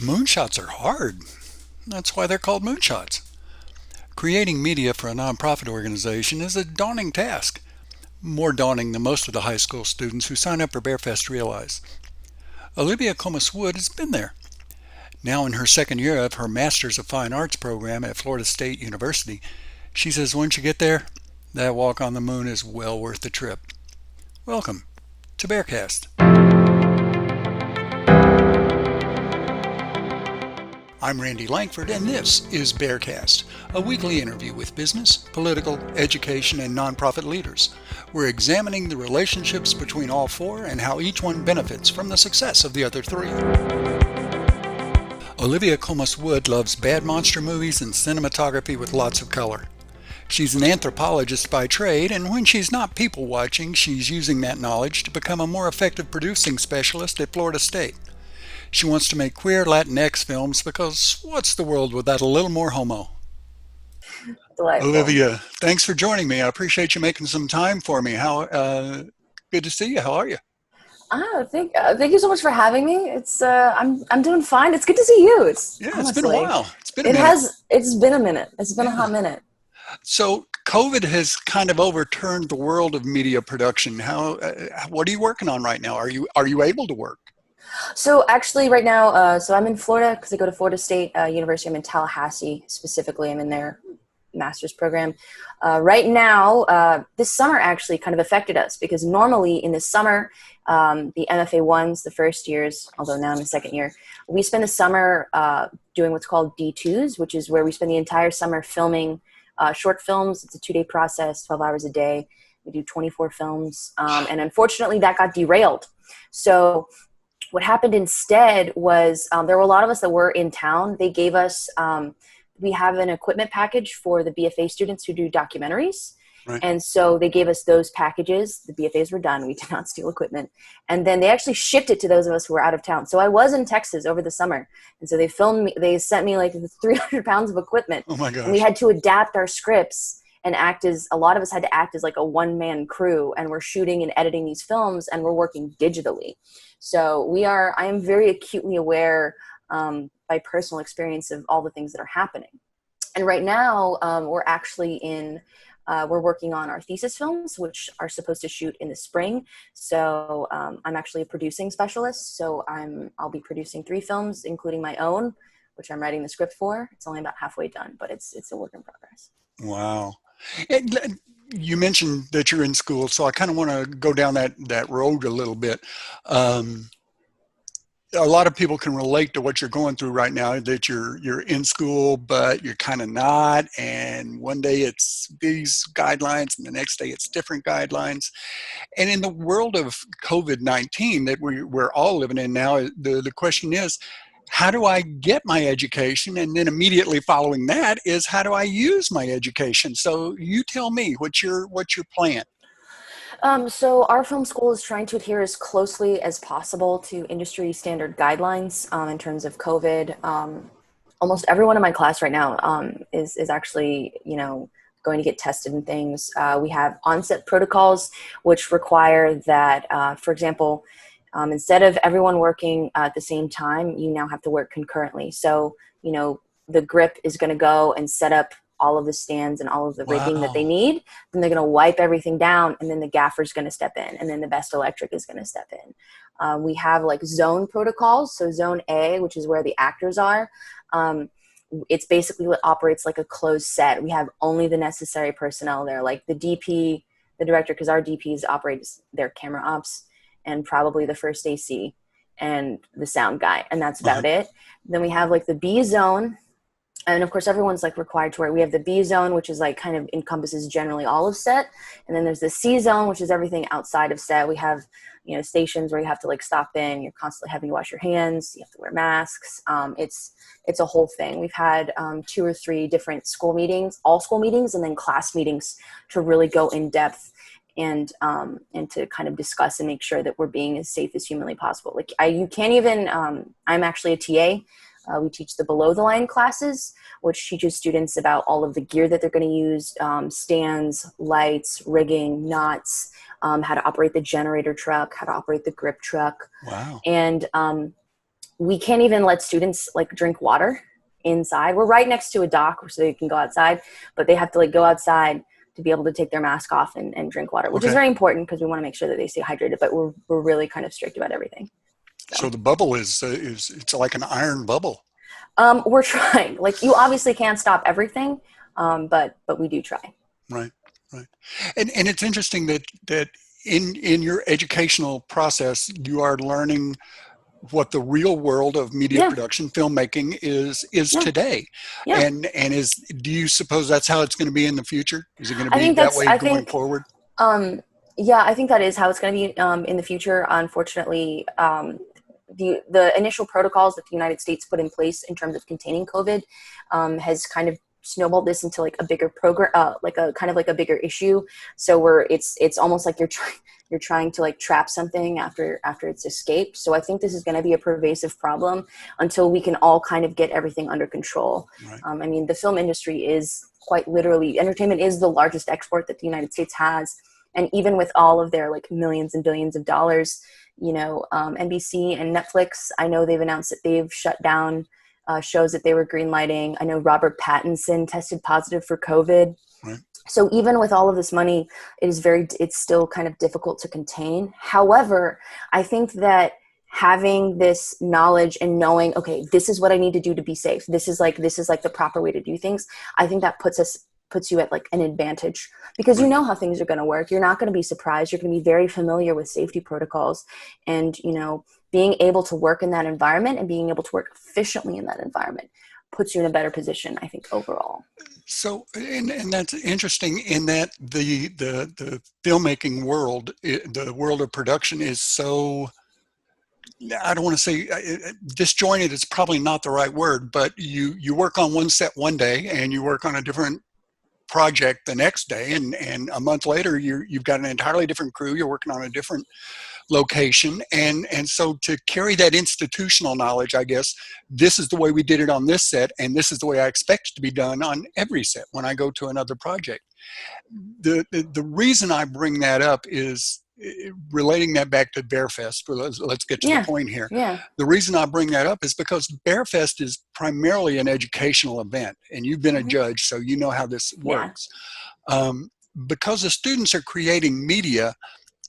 Moonshots are hard. That's why they're called moonshots. Creating media for a nonprofit organization is a daunting task, more daunting than most of the high school students who sign up for BexarFest realize. Olivia Comas Wood has been there. Now in her second year of her Master's of Fine Arts program at Florida State University, she says once you get there, that walk on the moon is well worth the trip. Welcome to BexarCast. I'm Randy Langford, and this is BexarCast, a weekly interview with business, political, education, and nonprofit leaders. We're examining the relationships between all four and how each one benefits from the success of the other three. Olivia Comas Wood loves bad monster movies and cinematography with lots of color. She's an anthropologist by trade, and when she's not people watching, she's using that knowledge to become a more effective producing specialist at Florida State. She wants to make queer Latinx films because what's the world without a little more homo? Delightful. Olivia, thanks for joining me. I appreciate you making some time for me. Good to see you. How are you? Thank you so much for having me. I'm doing fine. It's good to see you. It's Yeah, it's been a honestly, while. It's been a minute. it's been a minute. It's been a Yeah. hot minute. So COVID has kind of overturned the world of media production. What are you working on right now? Are you able to work? So actually, right now, so I'm in Florida because I go to Florida State University. I'm in Tallahassee specifically. I'm in their master's program. Right now, this summer actually kind of affected us because normally in the summer, the MFA ones, the first years, although now I'm in second year, we spend the summer doing what's called D2s, which is where we spend the entire summer filming short films. It's a 2-day process, 12 hours a day. We do 24 films. And unfortunately, that got derailed. So what happened instead was there were a lot of us that were in town. They gave us, we have an equipment package for the BFA students who do documentaries. Right. And so they gave us those packages. The BFAs were done. We did not steal equipment. And then they actually shipped it to those of us who were out of town. So I was in Texas over the summer. And so they sent me like 300 pounds of equipment. Oh my And we gosh. had to adapt our scripts and a lot of us had to act as like a one-man crew. And we're shooting and editing these films and we're working digitally. So I am very acutely aware by personal experience of all the things that are happening. And right now we're working on our thesis films, which are supposed to shoot in the spring. So I'm actually a producing specialist. So I'll be producing 3 films, including my own, which I'm writing the script for. It's only about halfway done, but it's a work in progress. Wow. You mentioned that you're in school, so I kind of want to go down that road a little bit. Um, a lot of people can relate to what you're going through right now, that you're in school but you're kind of not, and one day it's these guidelines and the next day it's different guidelines. And in the world of COVID-19 that we're all living in now, the question is, how do I get my education? And then immediately following that is, how do I use my education? So you tell me, what's your plan? So our film school is trying to adhere as closely as possible to industry standard guidelines in terms of COVID. Almost everyone in my class right now is actually, going to get tested and things. We have onset protocols, which require that, for example, instead of everyone working at the same time, you now have to work concurrently. So, the grip is going to go and set up all of the stands and all of the rigging that they Wow. need. Then they're going to wipe everything down, and then the gaffer's going to step in, and then the best electric is going to step in. We have like zone protocols. So zone A, which is where the actors are, it's basically what operates like a closed set. We have only the necessary personnel there, like the DP, the director, because our DPs operate their camera ops and probably the first AC and the sound guy, and that's Uh-huh. about it. Then we have like the B zone, and of course everyone's like required to wear. We have the B zone, which is like kind of encompasses generally all of set, and then there's the C zone, which is everything outside of set. We have stations where you have to like stop in. You're constantly having to wash your hands. You have to wear masks. It's a whole thing. We've had 2 or 3 different school meetings, all school meetings, and then class meetings to really go in depth and to kind of discuss and make sure that we're being as safe as humanly possible. Like you can't even. I'm actually a TA. We teach the below the line classes, which teaches students about all of the gear that they're going to use, stands, lights, rigging, knots, how to operate the generator truck, how to operate the grip truck. Wow. And we can't even let students like drink water inside. We're right next to a dock so they can go outside, but they have to like go outside to be able to take their mask off and drink water, which is Okay. very important because we want to make sure that they stay hydrated, but we're really kind of strict about everything. So So, the bubble is it's like an iron bubble. we're trying, like you obviously can't stop everything. But we do try. Right, right. And it's interesting that in your educational process, you are learning what the real world of media Yeah. production, filmmaking is Yeah. today. Yeah. And is do you suppose that's how it's going to be in the future? Is it going to I be think that that's, way I going think, forward? um, yeah, I think that is how it's going to be in the future. Unfortunately, the initial protocols that the United States put in place in terms of containing COVID has kind of snowballed this into like a bigger program, like a kind of like a bigger issue. So it's almost like you're trying to like trap something after it's escaped. So I think this is going to be a pervasive problem until we can all kind of get everything under control. Right. I mean, the film industry is quite literally, entertainment is the largest export that the United States has. And even with all of their like millions and billions of dollars, NBC and Netflix, I know they've announced that they've shut down shows that they were greenlighting. I know Robert Pattinson tested positive for COVID. Right. So even with all of this money, it's still kind of difficult to contain. However, I think that having this knowledge and knowing, okay, this is what I need to do to be safe. This is like the proper way to do things. I think that puts you at like an advantage because you Right. know how things are going to work. You're not going to be surprised. You're going to be very familiar with safety protocols, and being able to work in that environment and being able to work efficiently in that environment puts you in a better position, I think, overall. So, and that's interesting in that the filmmaking world, the world of production is so, I don't want to say disjointed. It's probably not the right word, but you work on one set one day and you work on a different project the next day, and a month later you've got an entirely different crew. You're working on a different location, and so to carry that institutional knowledge, I guess this is the way we did it on this set, and this is the way I expect it to be done on every set when I go to another project. The reason I bring that up is relating that back to BexarFest. Let's get to the Yeah. point here. Yeah. The reason I bring that up is because BexarFest is primarily an educational event, and you've been a Hmm. judge, so you know how this Yeah. works. Because the students are creating media,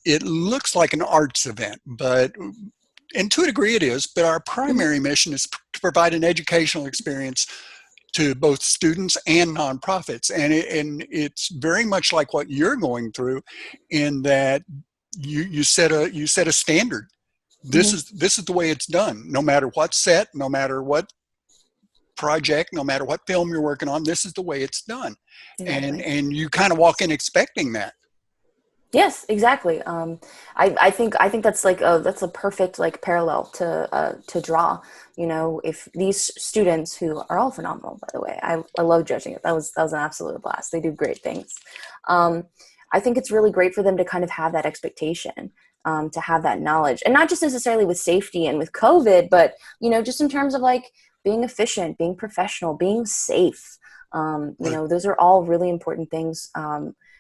it looks like an arts event, but and to a degree it is, but our Hmm. primary mission is to provide an educational experience to both students and nonprofits. And it's very much like what you're going through in that you set a standard. Hmm. This is the way it's done. No matter what set, no matter what project, no matter what film you're working on, this is the way it's done. Exactly. And you kind of walk in expecting that. Yes, exactly. I think that's a perfect like parallel to draw. If these students who are all phenomenal, by the way, I love judging it. That was an absolute blast. They do great things. Um, I think it's really great for them to kind of have that expectation, to have that knowledge, and not just necessarily with safety and with COVID, but just in terms of like being efficient, being professional, being safe. Right. Those are all really important things.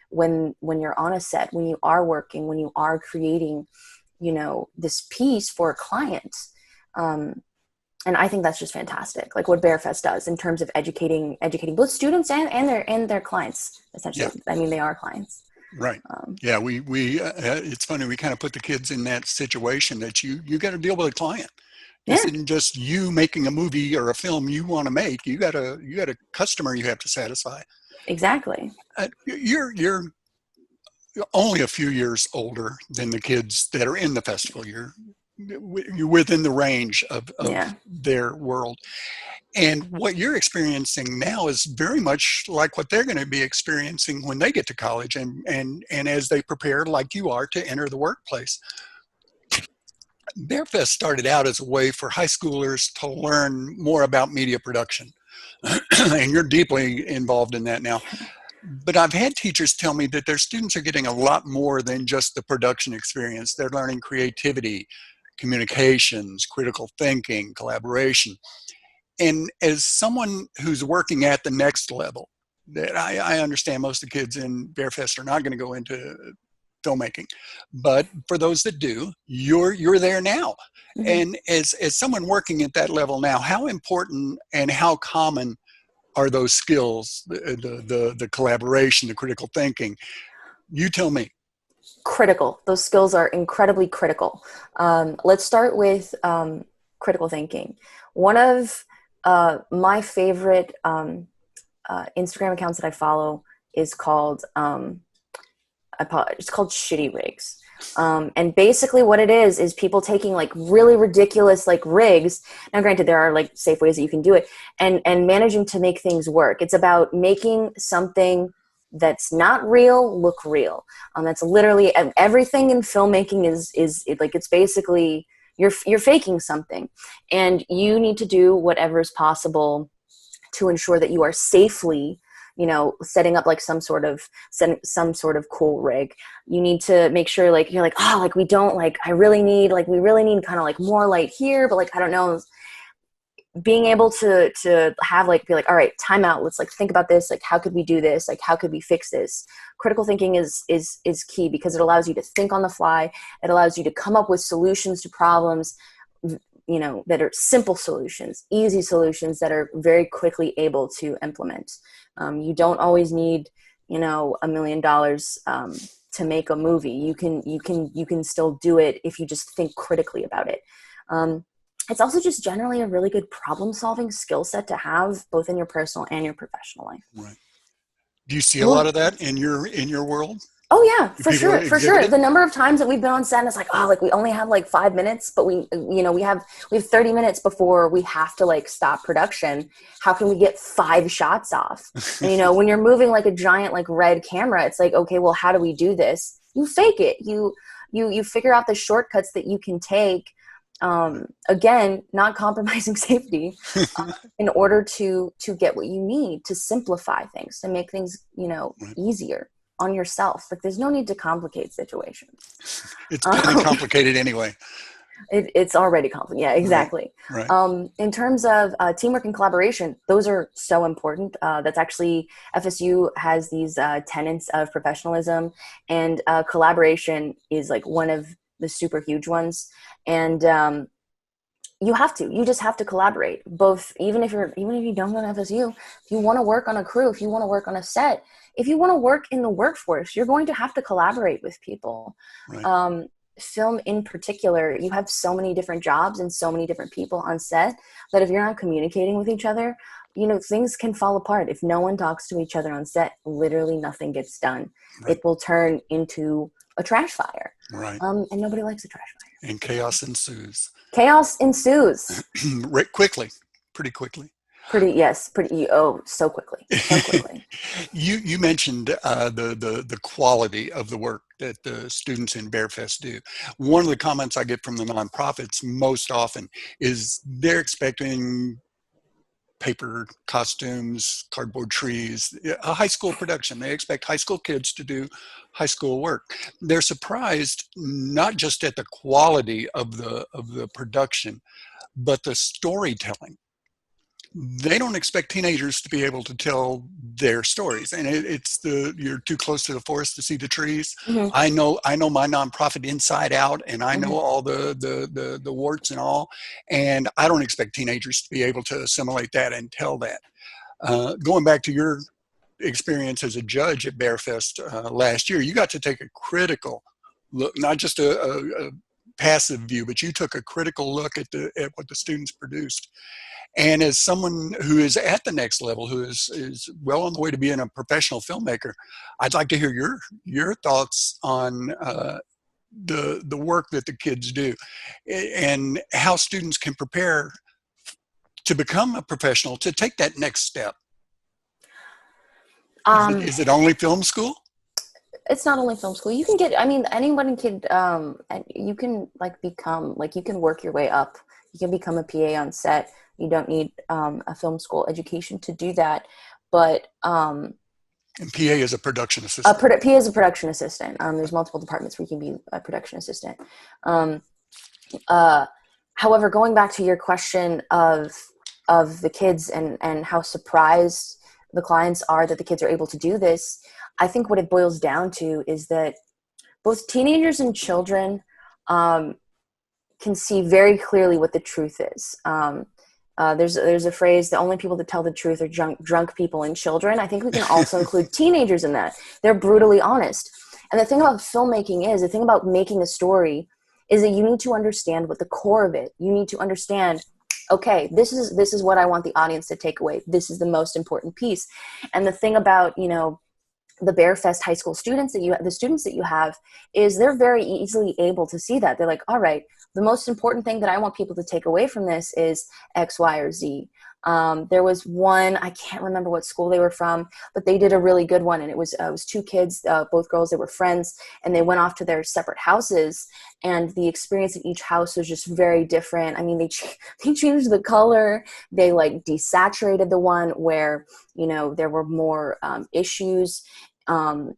When you're on a set, when you are working, when you are creating, this piece for a client. Um, and I think that's just fantastic. Like what BexarFest does in terms of educating both students and their clients. Yeah. Essentially, I mean, they are clients. Right. Um, Yeah, it's funny. We kind of put the kids in that situation that you got to deal with a client. This yeah, isn't just you making a movie or a film you want to make. You got a customer you have to satisfy. exactly. You're only a few years older than the kids that are in the festival. You're within the range of Yeah. their world. And what you're experiencing now is very much like what they're going to be experiencing when they get to college and as they prepare, like you are, to enter the workplace. BexarFest started out as a way for high schoolers to learn more about media production. And you're deeply involved in that now. But I've had teachers tell me that their students are getting a lot more than just the production experience. They're learning creativity, communications, critical thinking, collaboration. And as someone who's working at the next level, that I understand most of the kids in BexarFest are not going to go into filmmaking. But for those that do, you're there now. Mm-hmm. And as someone working at that level now, how important and how common are those skills, the collaboration, the critical thinking? You tell me. Critical. Those skills are incredibly critical. Let's start with critical thinking. One of my favorite Instagram accounts that I follow is called it's called Shitty Rigs. And basically what it is people taking like really ridiculous like rigs. Now granted, there are like safe ways that you can do it, and managing to make things work. It's about making something that's not real look real. That's literally everything in filmmaking is like, it's basically you're faking something, and you need to do whatever is possible to ensure that you are safely, setting up like some sort of cool rig. You need to make sure like you're like, oh, like we really need kind of like more light here, but like I don't know, being able to have like be like, all right, time out, let's like think about this, like how could we do this, like how could we fix this. Critical thinking is key, because it allows you to think on the fly. It allows you to come up with solutions to problems, that are simple solutions, easy solutions that are very quickly able to implement. You don't always need, $1 million to make a movie. You can still do it if you just think critically about it. It's also just generally a really good problem-solving skill set to have, both in your personal and your professional life. Right. Do you see a lot of that in your world? Oh yeah, for People sure, for sure. exhibit it? The number of times that we've been on set, and it's like, oh, like we only have like 5 minutes, but we have 30 minutes before we have to like stop production. How can we get 5 shots off? And when you're moving like a giant like red camera, it's like, okay, well, how do we do this? You fake it. You figure out the shortcuts that you can take. Again, not compromising safety, in order to get what you need, to simplify things, to make things, easier on yourself. Like there's no need to complicate situations. It's pretty complicated anyway. It's already complicated. Yeah, exactly. Right. In terms of teamwork and collaboration, those are so important. That's actually, FSU has these tenets of professionalism, and collaboration is like one of the super huge ones. And you just have to collaborate, both, even if you don't go to FSU, if you want to work on a crew, if you want to work on a set, if you want to work in the workforce, you're going to have to collaborate with people. Right. Film in particular, you have so many different jobs and so many different people on set that if you're not communicating with each other, things can fall apart. If no one talks to each other on set, literally nothing gets done. Right. It will turn into a trash fire. Right. And nobody likes a trash fire. And chaos ensues. Chaos ensues. Pretty quickly. So quickly. You mentioned the quality of the work that the students in BexarFest do. One of the comments I get from the nonprofits most often is they're expecting paper costumes, cardboard trees, a high school production. They expect high school kids to do high school work. They're surprised not just at the quality of the production, but the storytelling. They don't expect teenagers to be able to tell their stories, and it's you're too close to the forest to see the trees. Mm-hmm. I know my nonprofit inside out, and I know all the warts and all, and I don't expect teenagers to be able to assimilate that and tell that. Going back to your experience as a judge at BexarFest last year, you got to take a critical look, not just a passive view, but you took a critical look at what the students produced. And as someone who is at the next level, who is well on the way to being a professional filmmaker, I'd like to hear your thoughts on the work that the kids do and how students can prepare to become a professional, to take that next step. Is it only film school? It's not only film school. You can get, anyone can, you can you can work your way up. You can become a PA on set. You don't need a film school education to do that. But and PA is a production assistant. PA is a production assistant. There's multiple departments where you can be a production assistant. However, going back to your question of the kids and how surprised the clients are that the kids are able to do this, I think what it boils down to is that both teenagers and children can see very clearly what the truth is. There's a phrase: the only people that tell the truth are drunk people and children. I think we can also include teenagers in that. They're brutally honest. And the thing about filmmaking is, the thing about making a story is that you need to understand what the core of it. You need to understand, okay, this is what I want the audience to take away. This is the most important piece. And the thing about, the BexarFest high school students the students that you have, is they're very easily able to see that. They're like, all right, the most important thing that I want people to take away from this is X, Y, or Z. There was one, I can't remember what school they were from, but they did a really good one. And it was two kids, both girls, they were friends, and they went off to their separate houses, and the experience in each house was just very different. I mean, they changed the color. They like desaturated the one where, there were more issues. And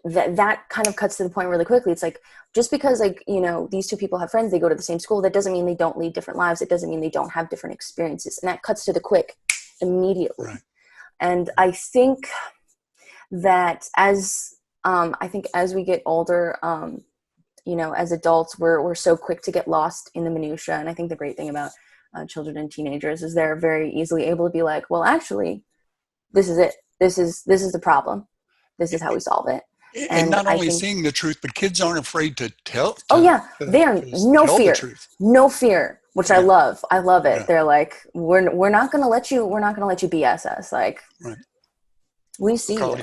that kind of cuts to the point really quickly. It's like, just because these two people have friends, they go to the same school, that doesn't mean they don't lead different lives. It doesn't mean they don't have different experiences. And that cuts to the quick immediately. Right. And I think that as we get older, as adults, we're so quick to get lost in the minutia. And I think the great thing about children and teenagers is they're very easily able to be like, well, actually, this is it. This is the problem. This is how we solve it. And not only seeing the truth, but kids aren't afraid to tell. They are no fear, which I love. I love it. Yeah. They're like, we're not going to let you BS us. Like, right. We see you.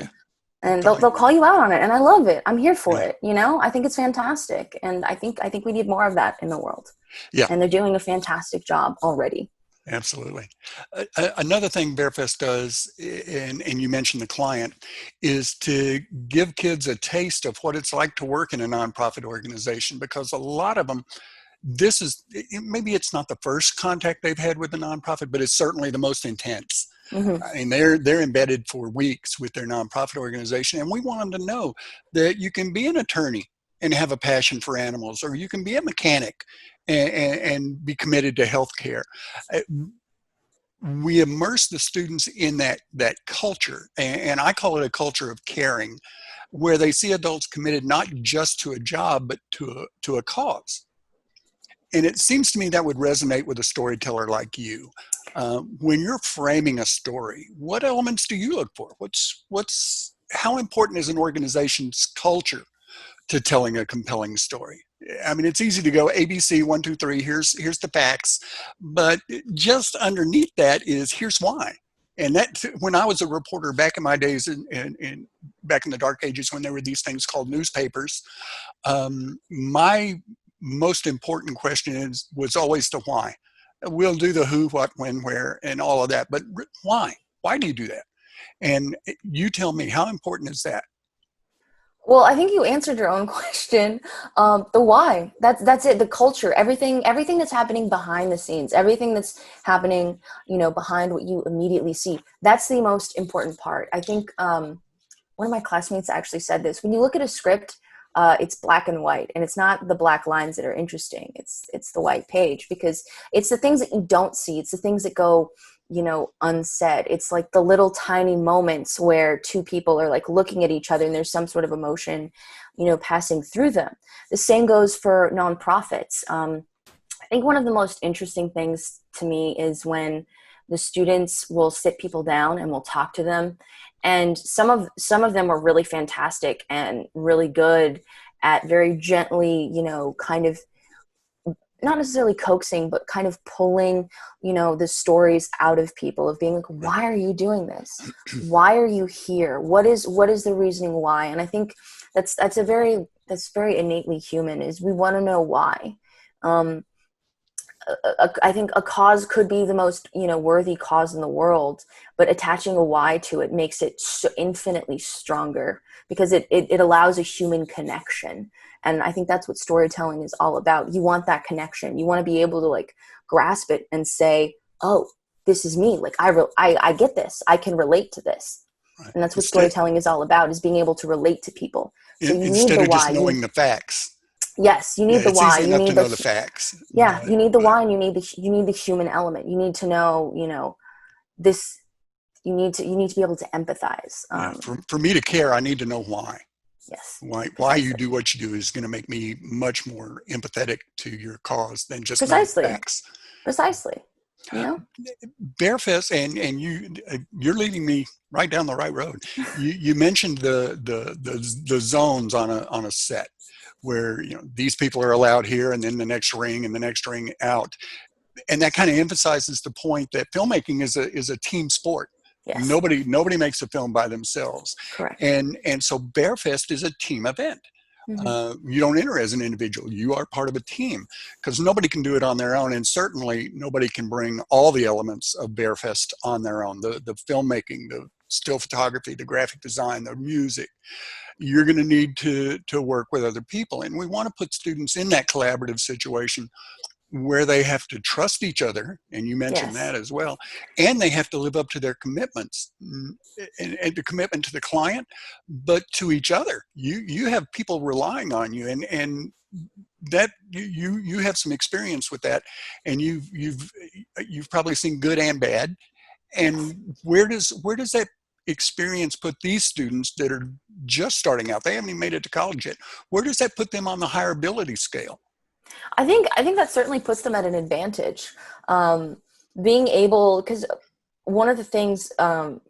And they'll call you out on it. And I love it. I'm here for it. I think it's fantastic. And I think we need more of that in the world. Yeah. And they're doing a fantastic job already. Absolutely. Another thing BexarFest does, and you mentioned the client, is to give kids a taste of what it's like to work in a nonprofit organization, because a lot of them, maybe it's not the first contact they've had with a nonprofit, but it's certainly the most intense. Mm-hmm. I mean, they're embedded for weeks with their nonprofit organization, and we want them to know that you can be an attorney and have a passion for animals, or you can be a mechanic and be committed to healthcare. We immerse the students in that culture, and I call it a culture of caring, where they see adults committed not just to a job, but to a cause. And it seems to me that would resonate with a storyteller like you. When you're framing a story, what elements do you look for? How important is an organization's culture to telling a compelling story? I mean, it's easy to go ABC 1, 2, 3. Here's the facts, but just underneath that is here's why. And that, when I was a reporter back in my days, in back in the dark ages when there were these things called newspapers, my most important question was always the why. We'll do the who, what, when, where, and all of that, but why? Why do you do that? And you tell me, how important is that? Well, I think you answered your own question. The why. That's it. The culture. Everything that's happening behind the scenes. Everything that's happening, behind what you immediately see. That's the most important part. I think one of my classmates actually said this. When you look at a script, it's black and white, and it's not the black lines that are interesting. It's the white page, because it's the things that you don't see. It's the things that go unsaid. It's like the little tiny moments where two people are like looking at each other and there's some sort of emotion, passing through them. The same goes for nonprofits. I think one of the most interesting things to me is when the students will sit people down and we'll talk to them. And some of them are really fantastic and really good at very gently, kind of not necessarily coaxing, but kind of pulling, the stories out of people, of being like, why are you doing this? Why are you here? What is the reasoning why? And I think that's very innately human, is we want to know why. I think a cause could be the most, worthy cause in the world, but attaching a why to it makes it so infinitely stronger, because it allows a human connection. And I think that's what storytelling is all about. You want that connection. You want to be able to like grasp it and say, oh, this is me. Like I get this. I can relate to this. Right. And that's what storytelling is all about, is being able to relate to people. So you need the why. Instead of just knowing the facts. Yes, you need the why. It's easy enough to know the facts. Yeah, you need the why, and you need the human element. You need to know, this. You need to be able to empathize. For me to care, I need to know why. Yes, Why you precisely. do what you do is going to make me much more empathetic to your cause than just knowing Precisely. facts. Precisely. You know? BexarFest, and you're leading me right down the right road. You mentioned the zones on a set where, you know, these people are allowed here, and then the next ring and the next ring out, and that kind of emphasizes the point that filmmaking is a team sport. Yes. Nobody makes a film by themselves, Correct. and so BexarFest is a team event. Hmm. You don't enter as an individual. You are part of a team, because nobody can do it on their own, and certainly nobody can bring all the elements of BexarFest on their own. The filmmaking, the still photography, the graphic design, the music. You're going to need to work with other people, and we want to put students in that collaborative situation where they have to trust each other, and you mentioned Yes. that as well, and they have to live up to their commitments, and the commitment to the client, but to each other. You have people relying on you, and that you have some experience with that, and you've probably seen good and bad. Yes. And where does that experience put these students that are just starting out? They haven't even made it to college yet. Where does that put them on the hireability scale? I think that certainly puts them at an advantage. Um, Being able, because one of the things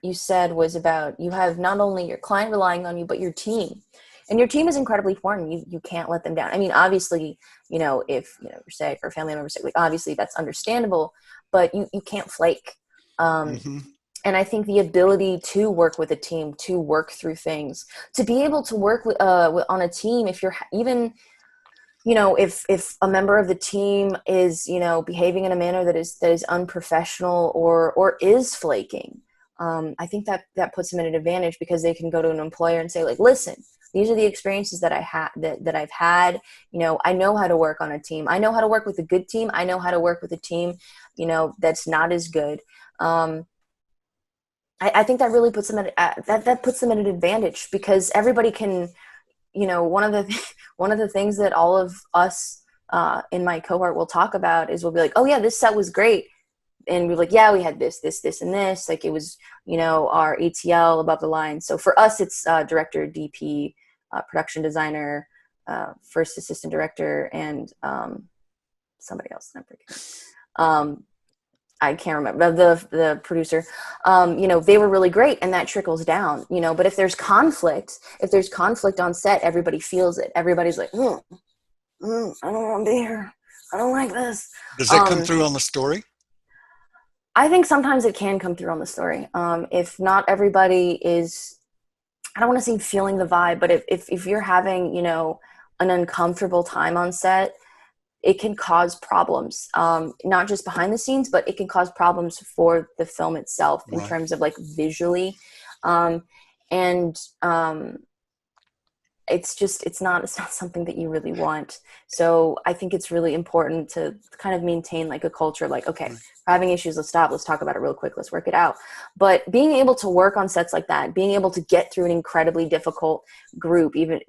you said was about you have not only your client relying on you, but your team. And your team is incredibly important. You can't let them down. I mean, obviously, if say for a family member's sake, like obviously that's understandable, but you can't flake. Um, Hmm. and I think the ability to work with a team, to work through things, to be able to work on a team, if you're even if a member of the team is behaving in a manner that is unprofessional or is flaking, I think that puts them at an advantage, because they can go to an employer and say, like, listen, these are the experiences that I had that I've had. I know how to work on a team. I know how to work with a good team. I know how to work with a team that's not as good. um, I think that really puts them that puts them at an advantage, because everybody can, one of the one of the things that all of us in my cohort will talk about is we'll be like, oh yeah, this set was great, and we're like, yeah, we had this and this, like it was our ATL above the line. So for us it's director, DP, production designer, first assistant director, and somebody else that I'm forgetting. I can't remember the producer. They were really great, and that trickles down. But if there's conflict on set, everybody feels it. Everybody's like, I don't want to be here. I don't like this. Does that come Um, through on the story? I think sometimes it can come through on the story. If not everybody is, I don't want to say feeling the vibe, but if you're having, an uncomfortable time on set, it can cause problems, not just behind the scenes, but it can cause problems for the film itself in Right. terms of like visually. Um, and it's not something that you really want. So I think it's really important to kind of maintain like a culture, like, okay, Right. we're having issues, let's stop, let's talk about it real quick, let's work it out. But being able to work on sets like that, being able to get through an incredibly difficult group, even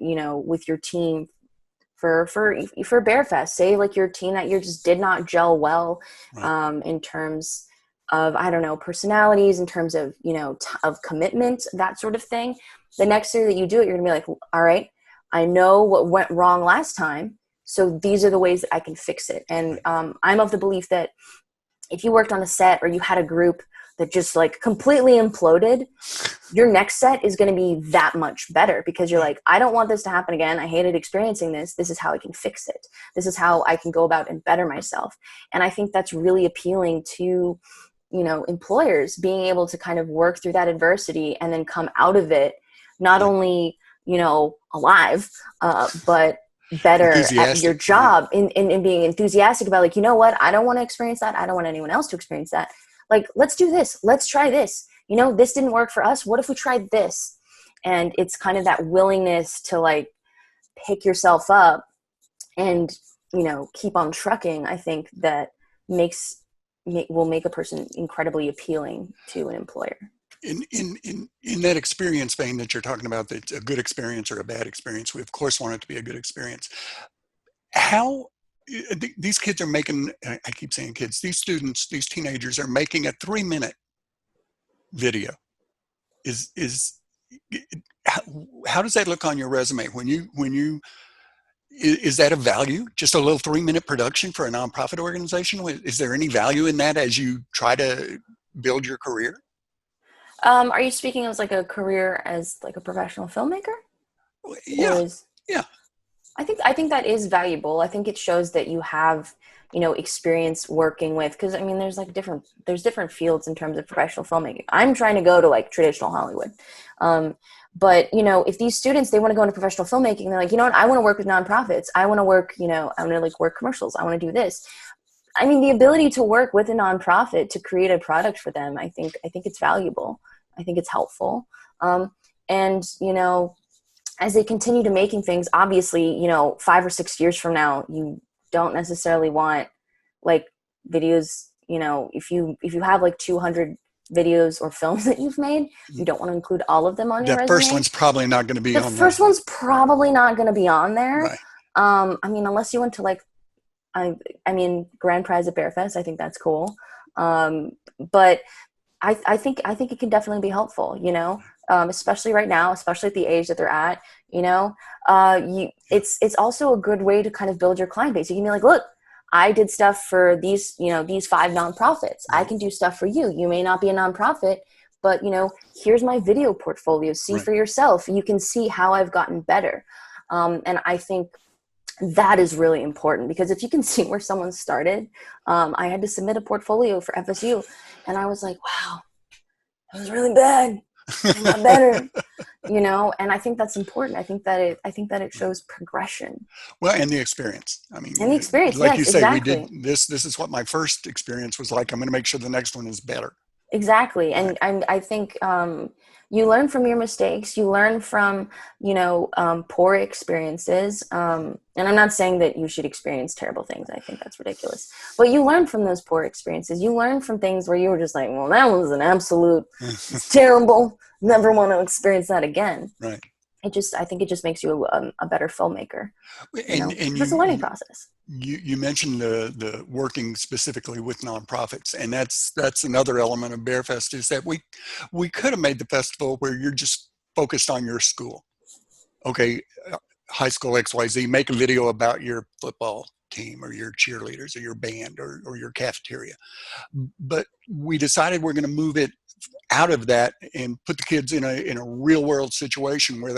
with your team, for BexarFest, say like your team that year just did not gel well, Right. in terms of, I don't know, personalities, in terms of of commitment, that sort of thing. The next year that you do it, you're gonna be like, all right, I know what went wrong last time, so these are the ways that I can fix it. And Right. I'm of the belief that if you worked on a set, or you had a group that just like completely imploded, your next set is going to be that much better, because you're Right. like, I don't want this to happen again. I hated experiencing this. This is how I can fix it. This is how I can go about and better myself. And I think that's really appealing to, employers, being able to kind of work through that adversity and then come out of it, not Yeah. only, alive, but better at your Enthusiastic. Yeah. job, in being enthusiastic about, like, what? I don't want to experience that. I don't want anyone else to experience that. Like, let's do this. Let's try this. This didn't work for us. What if we tried this? And it's kind of that willingness to like pick yourself up and, keep on trucking. I think that will make a person incredibly appealing to an employer. In that experience vein that you're talking about, that's a good experience or a bad experience, we of course want it to be a good experience. How these kids are making, I keep saying kids, these students, these teenagers are making a 3-minute video. Is how, how does that look on your resume is that a value? Just a little 3-minute production for a nonprofit organization? Is there any value in that as you try to build your career? Are you speaking as like a career as like a professional filmmaker, or Yeah, is yeah, I think that is valuable. I think it shows that you have, experience working with, because I mean, there's different fields in terms of professional filmmaking. I'm trying to go to like traditional Hollywood. But if these students, they want to go into professional filmmaking, they're like, you know what, I want to work with nonprofits. I want to work, I want to like work commercials. I want to do this. I mean, the ability to work with a nonprofit to create a product for them, I think it's valuable. I think it's helpful. And as they continue to making things, obviously, 5 or 6 years from now, you don't necessarily want like videos, if you have like 200 videos or films that you've made, you don't want to include all of them on your that first resume. one's probably not going to be The on there. first one's probably not going to be on there. Right. I mean, unless you went to like, I mean, grand prize at BexarFest, I think that's cool. But I think it can definitely be helpful, especially right now, especially at the age that they're at, Yeah. it's also a good way to kind of build your client base. You can be like, look, I did stuff for these 5 nonprofits. I Right. can do stuff for you. You may not be a nonprofit, but here's my video portfolio. See Right. for yourself. You can see how I've gotten better. And I think that is really important, because if you can see where someone started, I had to submit a portfolio for FSU, and I was like, wow, it was really bad. I got better, and I think that's important. I think that it shows progression Well, and the experience. I mean, and the experience. like you Yes, say, we did exactly. this. This is what my first experience was like. I'm going to make sure the next one is better. Exactly. Right. And I think you learn from your mistakes. You learn from, poor experiences. And I'm not saying that you should experience terrible things. I think that's ridiculous. But you learn from those poor experiences. You learn from things where you were just like, well, that was an absolute, it's terrible. Never want to experience that again. Right. I think it just makes you a better filmmaker, And It's a learning process. you mentioned the working specifically with nonprofits, and that's another element of BexarFest is that we could have made the festival where you're just focused on your school. Okay, high school XYZ, make a video about your football team or your cheerleaders or your band or your cafeteria. But we decided we're going to move it out of that and put the kids in a real world situation where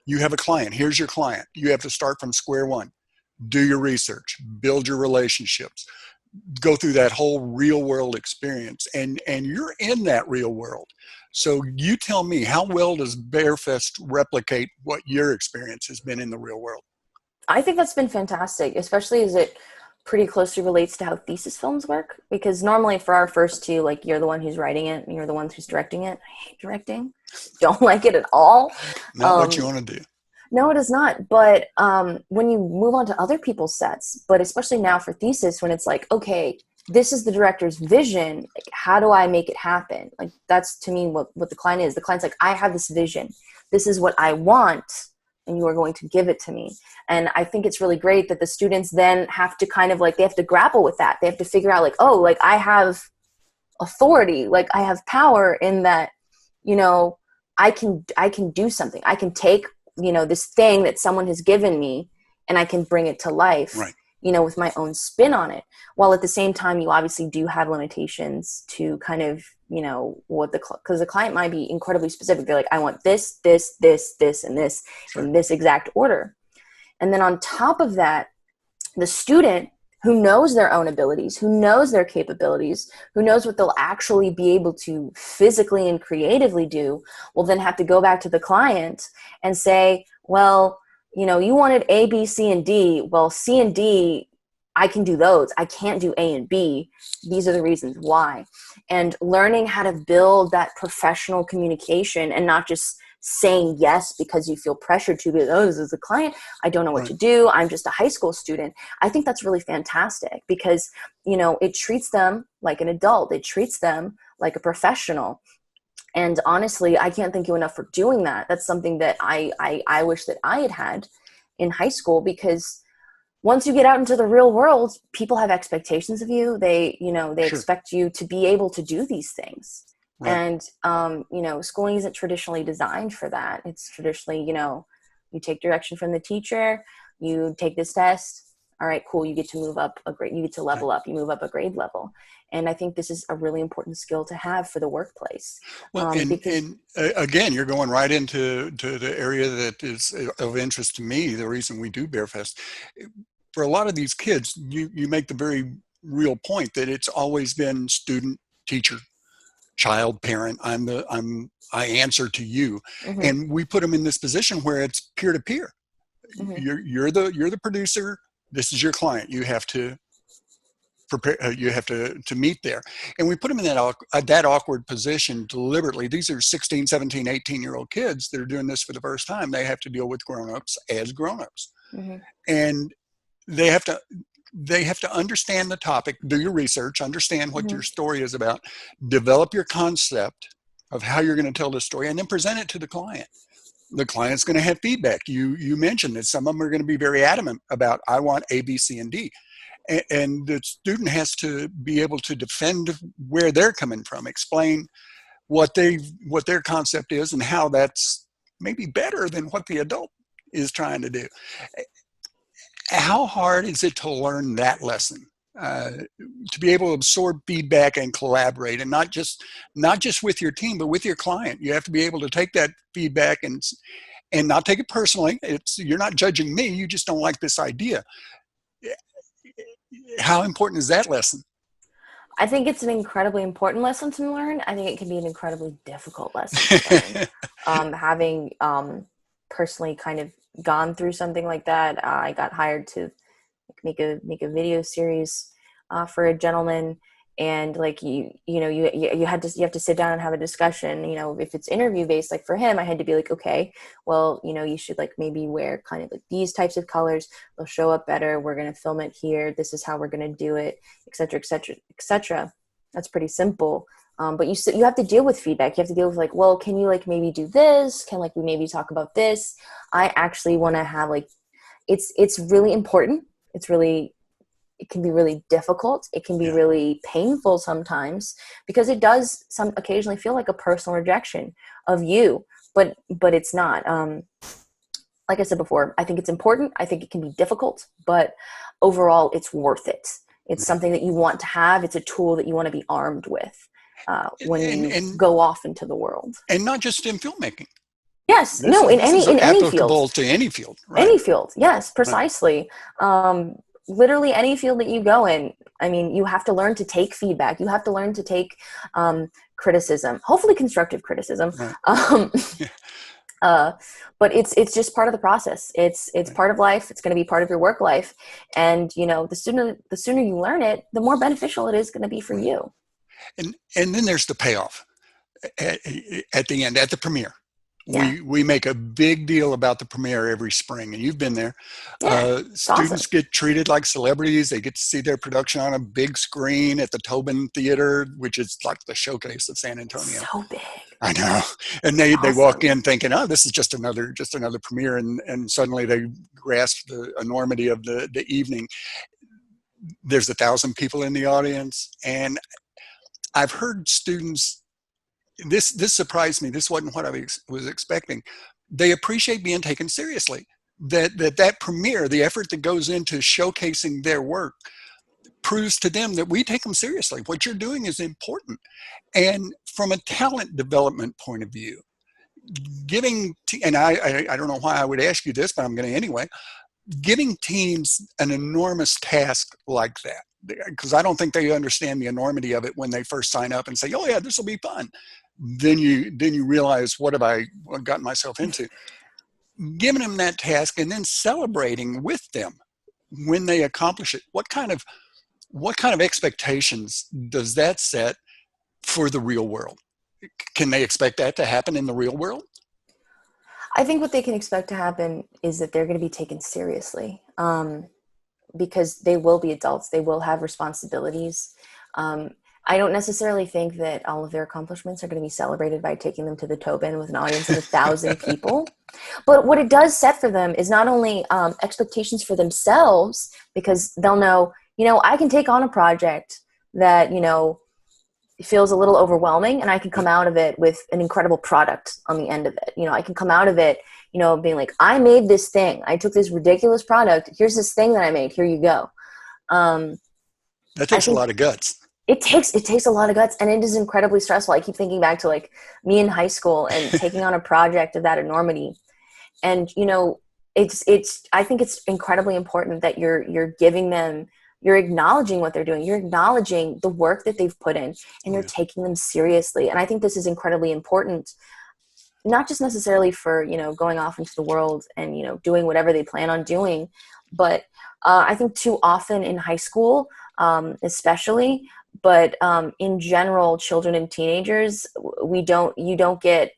you have a client. Here's your client. You have to start from square one. Do your research, build your relationships, go through that whole real world experience, and you're in that real world. So you tell me, how well does BexarFest replicate what your experience has been in the real world? I think that's been fantastic, especially as it pretty closely relates to how thesis films work. Because normally for our first two, like, you're the one who's writing it and you're the one who's directing it. I hate directing. Don't like it at all. Not what you Um, want to do. no, it is not. But when you move on to other people's sets, but especially now for thesis, when it's like, okay, this is the director's vision. Like, how do I make it happen? Like, that's to me what the client is. The client's like, I have this vision. This is what I want, and you are going to give it to me. And I think it's really great that the students then have to kind of like, they have to grapple with that. They have to figure out like, oh, like, I have authority, like, I have power in that, you know, I can do something. I can take, this thing that someone has given me, and I can bring it to life, Right. with my own spin on it. While at the same time, you obviously do have limitations to kind of, because the client might be incredibly specific. They're like, I want this, this, this, this, and this Sure. in this exact order. And then on top of that, the student who knows their own abilities, who knows their capabilities, who knows what they'll actually be able to physically and creatively do, will then have to go back to the client and say, well, you wanted A, B, C, and D. Well, C and D, I can do those. I can't do A and B. These are the reasons why. And learning how to build that professional communication, and not just saying yes because you feel pressured to, because, oh, this is a client, I don't know what Right. to do, I'm just a high school student. I think that's really fantastic, because it treats them like an adult. It treats them like a professional. And honestly, I can't thank you enough for doing that. That's something that I wish that I had in high school, because once you get out into the real world, people have expectations of you. They Sure. expect you to be able to do these things. Right. And, schooling isn't traditionally designed for that. It's traditionally, you take direction from the teacher, you take this test. All right, cool. You get to move up a grade. You get to Right. level up. You move up a grade level. And I think this is a really important skill to have for the workplace. Well, and Because, again, you're going right into the area that is of interest to me. The reason we do BexarFest, for a lot of these kids, you make the very real point that it's always been student, teacher, child, parent. I answer to you, mm-hmm, and we put them in this position where it's peer to peer. mm-hmm, You're the producer. This is your client. You have to prepare, you have to meet there, and we put them in that awkward position deliberately. These are 16, 17, 18-year-old kids that are doing this for the first time. They have to deal with grown-ups as grown-ups, mm-hmm, and they have to understand the topic, do your research, understand what mm-hmm. your story is about, develop your concept of how you're going to tell the story, and then present it to the client. The client's going to have feedback. You mentioned that some of them are going to be very adamant about, I want A, B, C, and D. And the student has to be able to defend where they're coming from, explain what their concept is and how that's maybe better than what the adult is trying to do. How hard is it to learn that lesson? Uh, to be able to absorb feedback and collaborate, and not just with your team, but with your client. You have to be able to take that feedback and not take it personally. You're not judging me. You just don't like this idea. How important is that lesson? I think it's an incredibly important lesson to learn. I think it can be an incredibly difficult lesson to learn. Having personally kind of gone through something like that, I got hired to make a video series for a gentleman, and like you have to sit down and have a discussion. If it's interview based, like for him, I had to be like, okay, well, you should like maybe wear kind of like these types of colors, they'll show up better, we're going to film it here, this is how we're going to do it, etc., etc., etc. That's pretty simple. But you have to deal with feedback. You have to deal with like, well, can you like maybe do this, can like we maybe talk about this. I actually want to have like, it's really important. It can be really difficult. It can be Yeah. really painful sometimes, because it does occasionally feel like a personal rejection of you, but it's not. Like I said before, I think it's important. I think it can be difficult, but overall it's worth it. It's something that you want to have. It's a tool that you want to be armed with when and you and go off into the world. and not just in filmmaking. Yes, This no, is this is in any field. applicable to any field, right? Any field, yes, Right. precisely. Literally any field that you go in. I mean, you have to learn to take feedback. You have to learn to take criticism, hopefully constructive criticism. Right. Um, Yeah. but it's just part of the process. It's Right. part of life. It's going to be part of your work life, and the sooner you learn it, the more beneficial it is going to be for Right. you. And then there's the payoff at the end, at the premiere. Yeah, We make a big deal about the premiere every spring, and you've been there. yeah, it's awesome. Students get treated like celebrities. They get to see their production on a big screen at the Tobin Theater, which is like the showcase of San Antonio. So big. I know. And It's they walk awesome. in thinking, oh, this is just another premiere, and suddenly they grasp the enormity of the evening. There's 1,000 people in the audience, and I've heard students, this surprised me. This wasn't what I was expecting. They appreciate being taken seriously. That premiere, the effort that goes into showcasing their work, proves to them that we take them seriously. What you're doing is important. And from a talent development point of view, and I don't know why I would ask you this, but I'm going to anyway, giving teams an enormous task like that, because I don't think they understand the enormity of it when they first sign up and say, oh yeah, this will be fun. Then you realize, what have I gotten myself into? Giving them that task and then celebrating with them when they accomplish it. What kind of expectations does that set for the real world? Can they expect that to happen in the real world? I think what they can expect to happen is that they're going to be taken seriously, because they will be adults. They will have responsibilities. I don't necessarily think that all of their accomplishments are going to be celebrated by taking them to the Tobin with an audience of 1,000 people. But what it does set for them is not only expectations for themselves, because they'll know, I can take on a project that, feels a little overwhelming, and I can come out of it with an incredible product on the end of it. You know, I can come out of it, you know, being like, I made this thing. I took this ridiculous product. Here's this thing that I made. Here you go. That I takes a think lot of guts. it takes a lot of guts, and it is incredibly stressful. I keep thinking back to like me in high school and taking on a project of that enormity. And, you know, I think it's incredibly important that you're giving them, you're acknowledging what they're doing. You're acknowledging the work that they've put in, and you're taking them seriously. And I think this is incredibly important, not just necessarily for, you know, going off into the world and, you know, doing whatever they plan on doing, but I think too often in high school, especially, but in general, children and teenagers, you don't get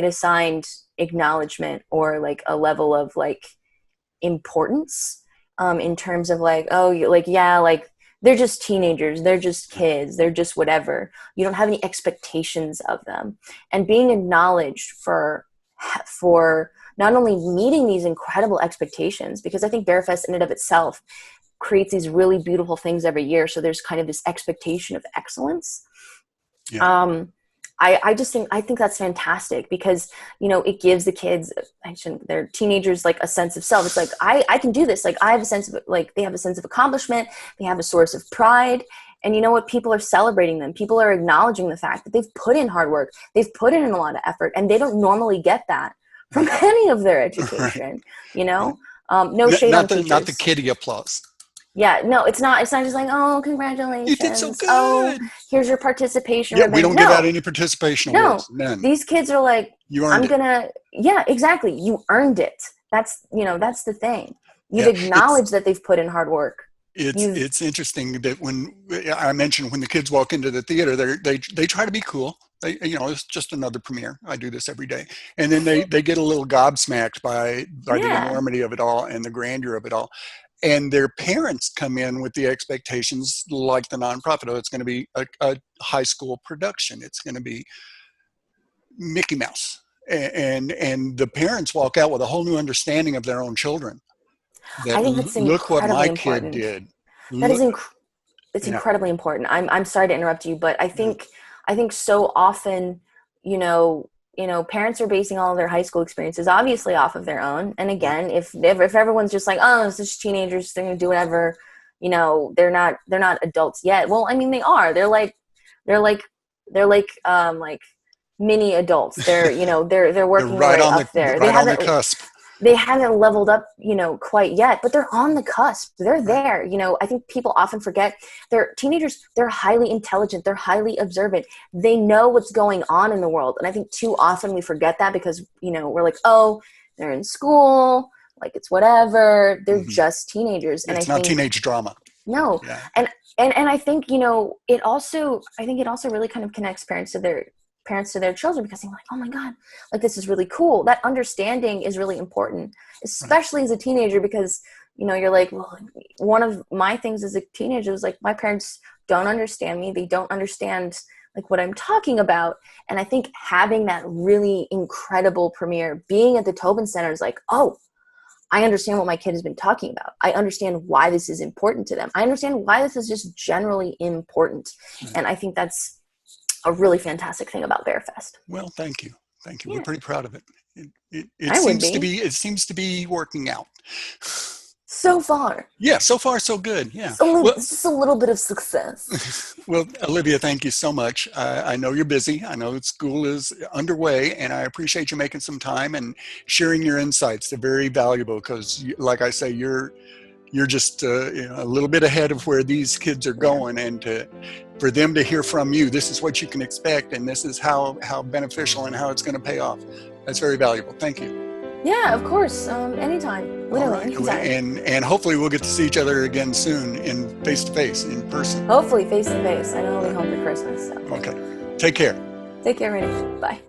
assigned acknowledgement or like a level of like importance, in terms of like, oh, like, yeah, like they're just teenagers, they're just kids, they're just whatever. You don't have any expectations of them. And being acknowledged for not only meeting these incredible expectations, because I think BexarFest in and of itself creates these really beautiful things every year. So there's kind of this expectation of excellence. Yeah. I think that's fantastic, because, you know, it gives the kids, they're teenagers, like a sense of self. It's like, I can do this. Like I have a sense of, like, they have a sense of accomplishment. They have a source of pride. And you know what? People are celebrating them. People are acknowledging the fact that they've put in hard work. They've put in a lot of effort, and they don't normally get that from any of their education, Right. you know? No shade on teachers. Not the kiddie applause. Yeah, no, it's not just like, oh, You did so congratulations. Oh, good. here's your participation Yeah, we ribbon. don't give out any participation No, awards. None. these kids are like, You earned yeah, exactly. You earned it. That's, you know, that's the thing. You've Yeah, acknowledged that they've put in hard work. it's interesting that when I mentioned when the kids walk into the theater, they try to be cool. You know, it's just another premiere. I do this every day, and then they get a little gobsmacked by the Yeah. enormity of it all and the grandeur of it all. And their parents come in with the expectations, like the nonprofit. Oh, it's going to be a high school production. It's going to be Mickey Mouse, and the parents walk out with a whole new understanding of their own children. That I think that's look what incredibly my kid important. did. That is Look, it's you know, incredibly important. I'm sorry to interrupt you, but yeah, I think so often, parents are basing all of their high school experiences obviously off of their own. And yeah, again, if everyone's just like, oh, it's just teenagers, they're gonna do whatever, you know, they're not adults yet. Well, I mean, they are. They're like mini adults. They're, you know, they're they're working their way up there. right on the cusp. They haven't leveled up, you know, quite yet, but they're on the cusp. They're Right. there. You know, I think people often forget they're teenagers. They're highly intelligent. They're highly observant. They know what's going on in the world. And I think too often we forget that because, you know, we're like, oh, they're in school. Like it's whatever. They're Mm-hmm. just teenagers. And It's I not think, teenage drama. no. Yeah. And I think, you know, it also really kind of connects parents to their children, because they're like, oh my God, like this is really cool. That understanding is really important, especially as a teenager, because, you know, you're like, well, one of my things as a teenager was like, my parents don't understand me. They don't understand like what I'm talking about. And I think having that really incredible premiere, being at the Tobin Center is like, oh, I understand what my kid has been talking about. I understand why this is important to them. I understand why this is just generally important. Right. And I think that's a really fantastic thing about BexarFest. Well, thank you. Thank you. Yeah. We're pretty proud of it. It I would seems to be. be, it seems to be working out. So far. Yeah. So far, so good. Yeah. It's just a little bit of success. Well, Olivia, thank you so much. I know you're busy. I know school is underway, and I appreciate you making some time and sharing your insights. They're very valuable because, like I say, you're just a little bit ahead of where these kids are going, and for them to hear from you, this is what you can expect, and this is how beneficial and how it's going to pay off. That's very valuable. Thank you. Yeah, of course. Anytime. Literally, All right. anytime. And hopefully we'll get to see each other again soon in face-to-face, in person. Hopefully face to face. I know I'll be home for Christmas. So. Okay. Take care. Take care, Rainy. Bye.